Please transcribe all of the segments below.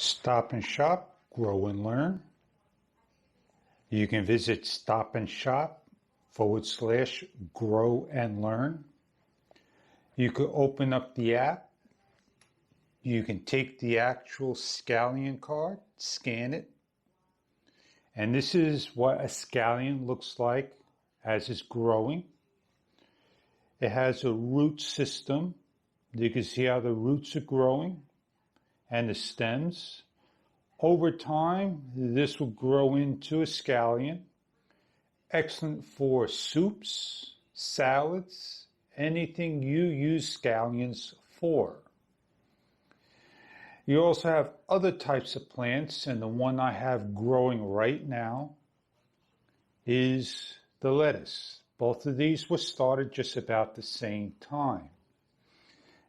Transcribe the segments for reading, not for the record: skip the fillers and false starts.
Stop and Shop, Grow and Learn. You can visit stopandshop/grow and learn. You could open up the app. You can take the actual scallion card, scan it. And this is what a scallion looks like as it's growing. It has a root system. You can see how the roots are growing and the stems. Over time, this will grow into a scallion. Excellent for soups, salads, anything you use scallions for. You also have other types of plants, and the one I have growing right now is the lettuce. Both of these were started just about the same time.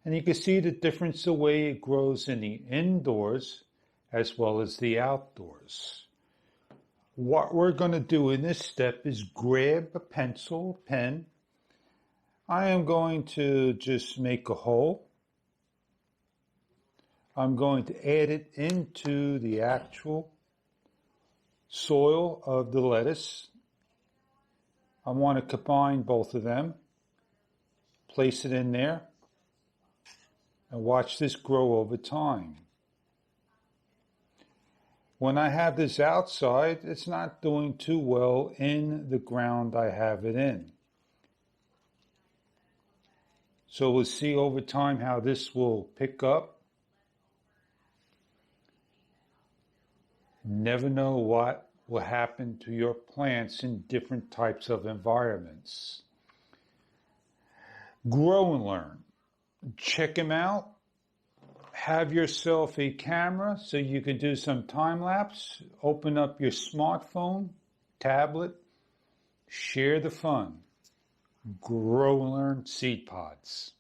And you can see the difference the way it grows in the indoors as well as the outdoors. What we're going to do in this step is grab a pencil, pen. I am going to just make a hole. I'm going to add it into the actual soil of the lettuce. I want to combine both of them. Place it in there. And watch this grow over time. When I have this outside, it's not doing too well in the ground I have it in. So we'll see over time how this will pick up. Never know what will happen to your plants in different types of environments. Grow and learn. Check them out. Have yourself a camera so you can do some time lapse. Open up your smartphone, tablet. Share the fun. Grow and learn seed pods.